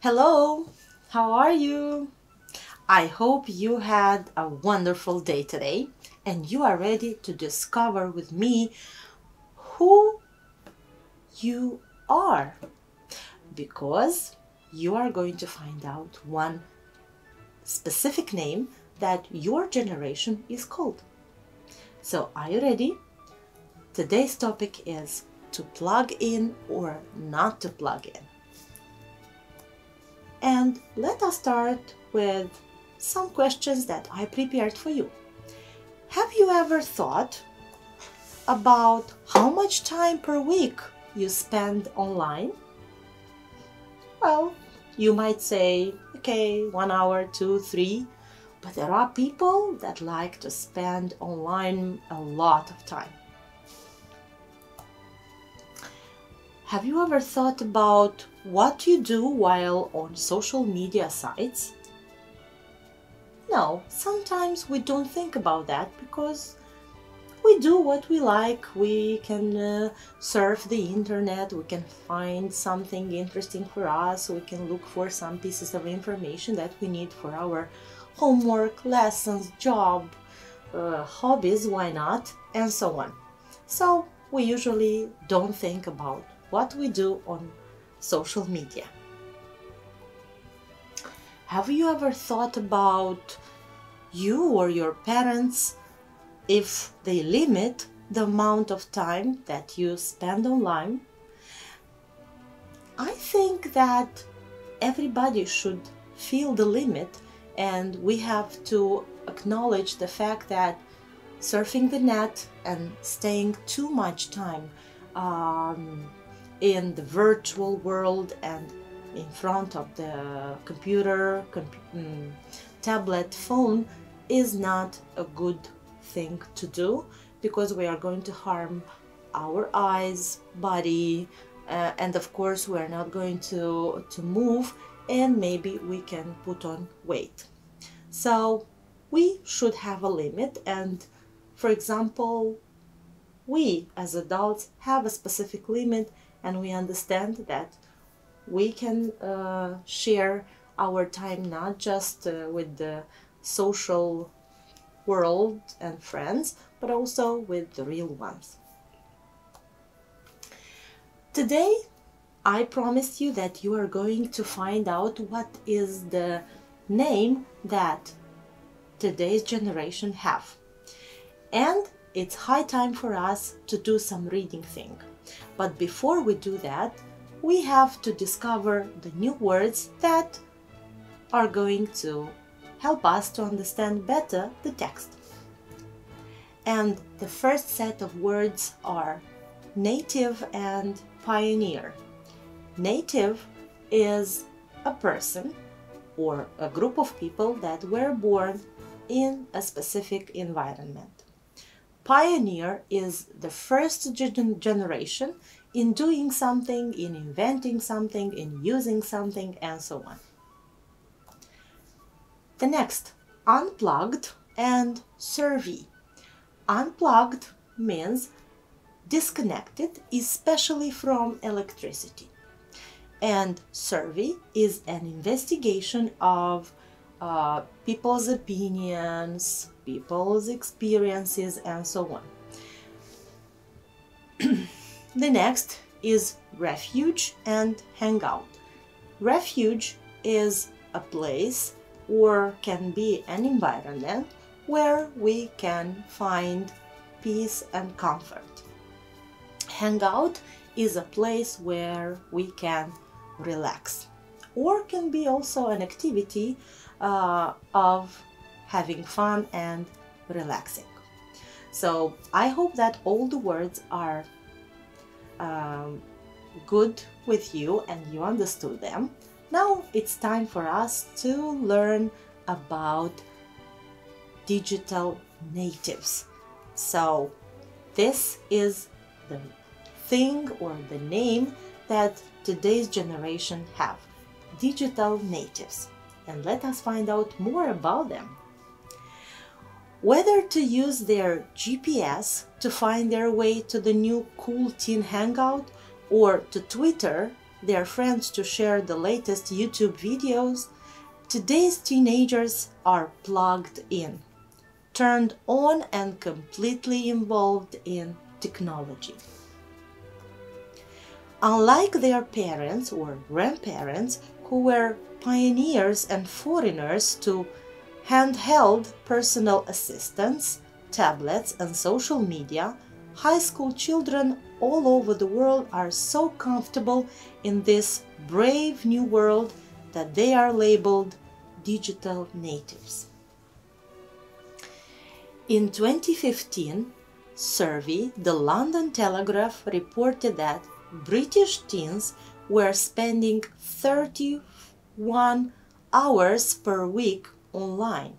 Hello, how are you? I hope you had a wonderful day today and you are ready to discover with me who you are, because you are going to find out one specific name that your generation is called. So are you ready? Today's topic is to plug in or not to plug in. And let us start with some questions that I prepared for you. Have you ever thought about how much time per week you spend online? Well, you might say, okay, 1 hour, 2, 3, but there are people that like to spend online a lot of time. Have you ever thought about what you do while on social media sites? No, sometimes we don't think about that because we do what we like. We can surf the internet, we can find something interesting for us, we can look for some pieces of information that we need for our homework, lessons, job, hobbies, why not, and so on. So we usually don't think about what we do on social media. Have you ever thought about you or your parents if they limit the amount of time that you spend online? I think that everybody should feel the limit, and we have to acknowledge the fact that surfing the net and staying too much time in the virtual world and in front of the computer, tablet, phone is not a good thing to do, because we are going to harm our eyes, body, and of course we are not going to move, and maybe we can put on weight. So we should have a limit, and for example, we as adults have a specific limit, and we understand that we can share our time not just with the social world and friends, but also with the real ones. Today, I promised you that you are going to find out what is the name that today's generation have. And it's high time for us to do some reading thing. But before we do that, we have to discover the new words that are going to help us to understand better the text. And the first set of words are native and pioneer. Native is a person or a group of people that were born in a specific environment. Pioneer is the first generation in doing something, in inventing something, in using something, and so on. The next, unplugged and survey. Unplugged means disconnected, especially from electricity. And survey is an investigation of people's opinions, people's experiences, and so on. The next is refuge and hangout. Refuge is a place or can be an environment where we can find peace and comfort. Hangout is a place where we can relax, or can be also an activity of having fun and relaxing. So I hope that all the words are good with you and you understood them. Now it's time for us to learn about digital natives. So this is the thing or the name that today's generation have, digital natives. And let us find out more about them. Whether to use their GPS to find their way to the new cool teen hangout, or to Twitter their friends to share the latest YouTube videos, today's teenagers are plugged in, turned on and completely involved in technology. Unlike their parents or grandparents who were pioneers and foreigners to handheld personal assistants, tablets, and social media, high school children all over the world are so comfortable in this brave new world that they are labeled digital natives. In 2015 survey, the London Telegraph reported that British teens were spending 31 hours per week online.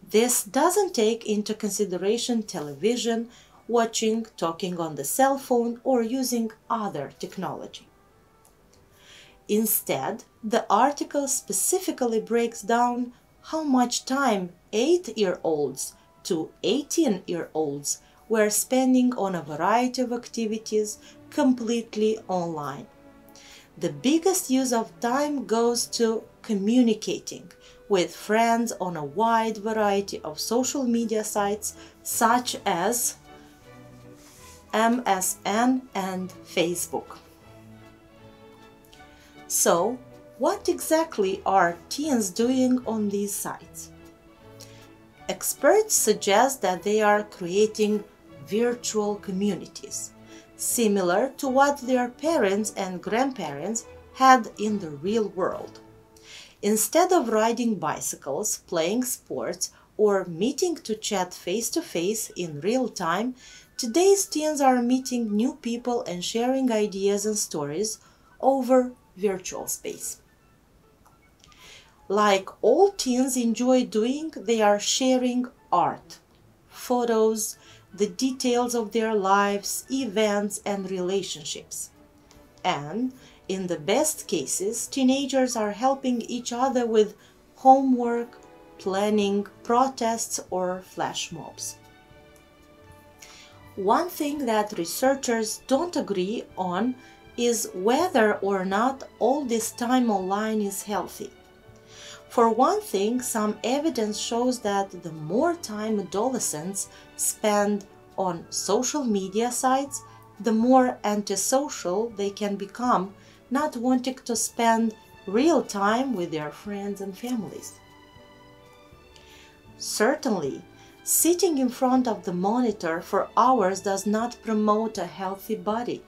This doesn't take into consideration television, watching, talking on the cell phone, or using other technology. Instead, the article specifically breaks down how much time 8-year-olds to 18-year-olds were spending on a variety of activities completely online. The biggest use of time goes to communicating with friends on a wide variety of social media sites such as MSN and Facebook. So, what exactly are teens doing on these sites? Experts suggest that they are creating virtual communities, similar to what their parents and grandparents had in the real world. Instead of riding bicycles, playing sports, or meeting to chat face-to-face in real time, today's teens are meeting new people and sharing ideas and stories over virtual space. Like all teens enjoy doing, they are sharing art, photos, the details of their lives, events, and relationships. And in the best cases, teenagers are helping each other with homework, planning protests, or flash mobs. One thing that researchers don't agree on is whether or not all this time online is healthy. For one thing, some evidence shows that the more time adolescents spend on social media sites, the more antisocial they can become, not wanting to spend real time with their friends and families. Certainly, sitting in front of the monitor for hours does not promote a healthy body.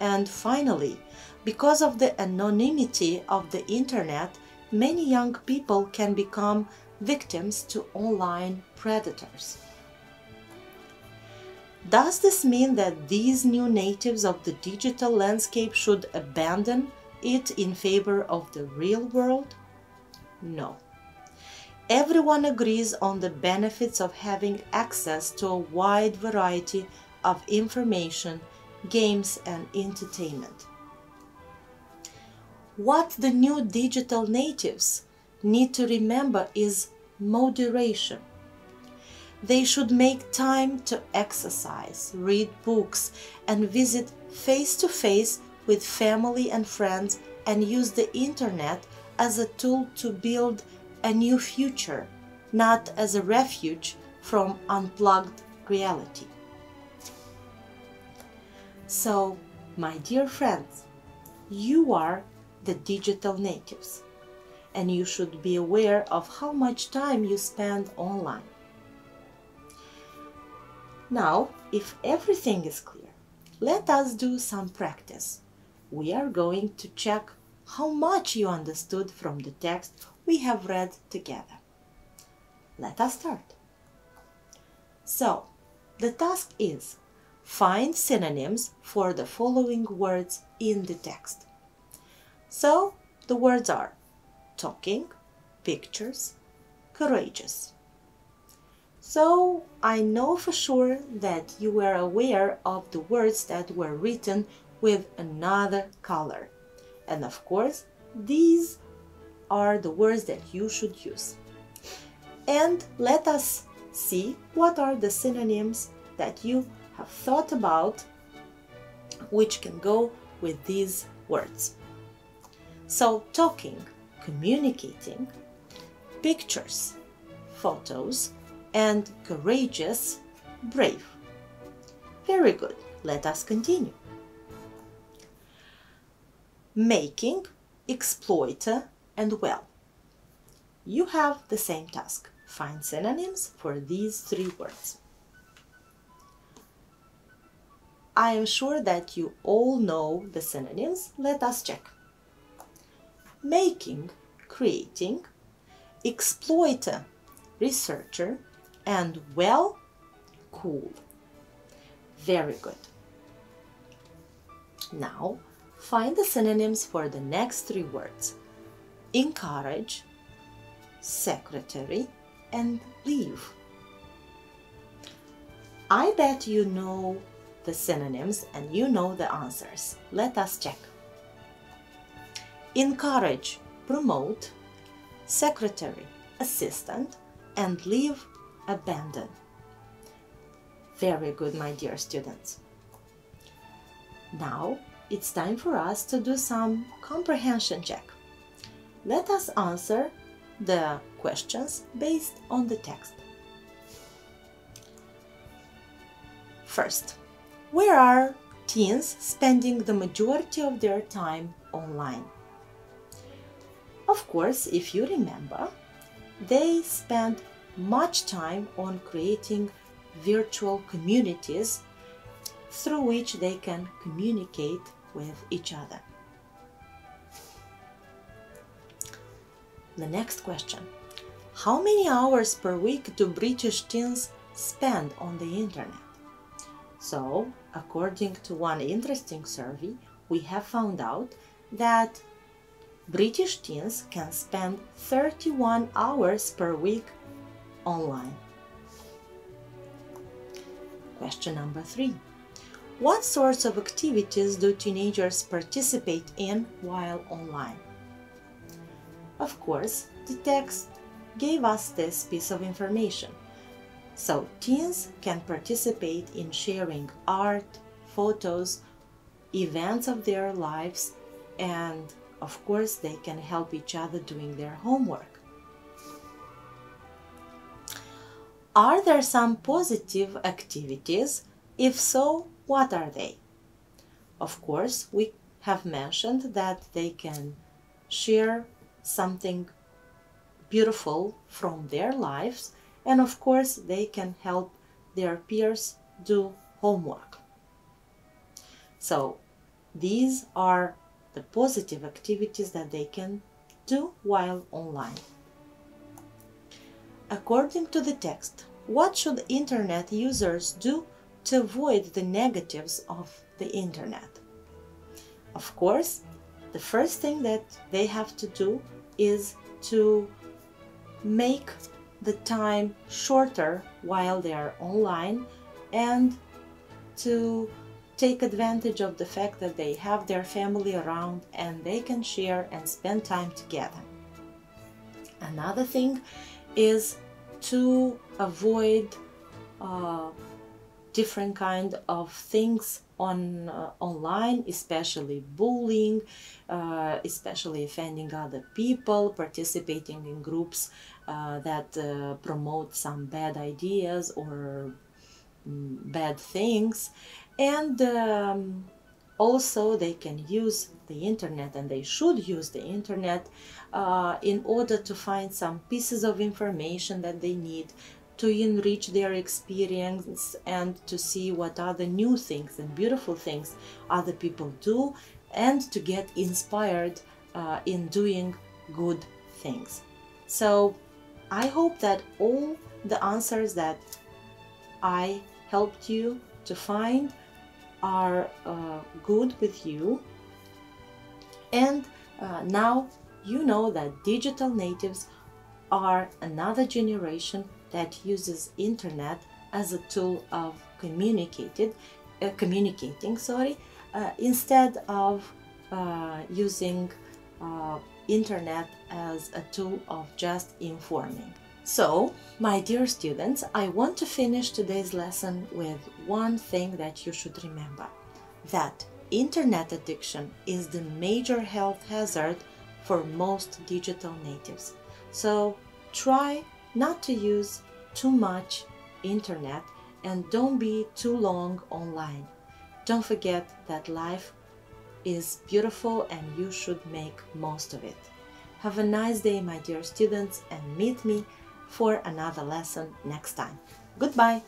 And finally, because of the anonymity of the internet, many young people can become victims to online predators. Does this mean that these new natives of the digital landscape should abandon it in favor of the real world? No. Everyone agrees on the benefits of having access to a wide variety of information, games, and entertainment. What the new digital natives need to remember is moderation. They should make time to exercise, read books, and visit face-to-face with family and friends, and use the internet as a tool to build a new future, not as a refuge from unplugged reality. So, my dear friends, you are the digital natives, and you should be aware of how much time you spend online. Now, if everything is clear, let us do some practice. We are going to check how much you understood from the text we have read together. Let us start. So, the task is find synonyms for the following words in the text. So, the words are talking, pictures, courageous. So, I know for sure that you were aware of the words that were written with another color. And of course, these are the words that you should use. And let us see what are the synonyms that you have thought about which can go with these words. So talking, communicating, pictures, photos, and courageous, brave. Very good. Let us continue. Making, exploiter, and well. You have the same task. Find synonyms for these three words. I am sure that you all know the synonyms. Let us check. Making, creating, exploiter, researcher, and well, cool. Very good. Now, find the synonyms for the next three words. Encourage, secretary, and leave. I bet you know the synonyms and you know the answers. Let us check. Encourage, promote, secretary, assistant, and leave, abandon. Very good, my dear students. Now it's time for us to do some comprehension check. Let us answer the questions based on the text. First, where are teens spending the majority of their time online? Of course, if you remember, they spend much time on creating virtual communities through which they can communicate with each other. The next question. How many hours per week do British teens spend on the internet? So, according to one interesting survey, we have found out that British teens can spend 31 hours per week online. Question number 3. What sorts of activities do teenagers participate in while online? Of course, the text gave us this piece of information. So, teens can participate in sharing art, photos, events of their lives, and of course, they can help each other doing their homework. Are there some positive activities? If so, what are they? Of course, we have mentioned that they can share something beautiful from their lives, and of course, they can help their peers do homework. So, these are the positive activities that they can do while online. According to the text, what should internet users do to avoid the negatives of the internet? Of course, the first thing that they have to do is to make the time shorter while they are online and to take advantage of the fact that they have their family around and they can share and spend time together. Another thing is to avoid different kind of things online, especially bullying, especially offending other people, participating in groups that promote some bad ideas or bad things. And also they can use the internet, and they should use the internet in order to find some pieces of information that they need to enrich their experience and to see what are the new things and beautiful things other people do, and to get inspired in doing good things. So I hope that all the answers that I helped you to find are good with you, and now you know that digital natives are another generation that uses internet as a tool of communicating, instead of using internet as a tool of just informing. So, my dear students, I want to finish today's lesson with one thing that you should remember, that Internet addiction is the major health hazard for most digital natives. So try not to use too much internet and don't be too long online. Don't forget that life is beautiful and you should make most of it. Have a nice day, my dear students, and meet me for another lesson next time. Goodbye!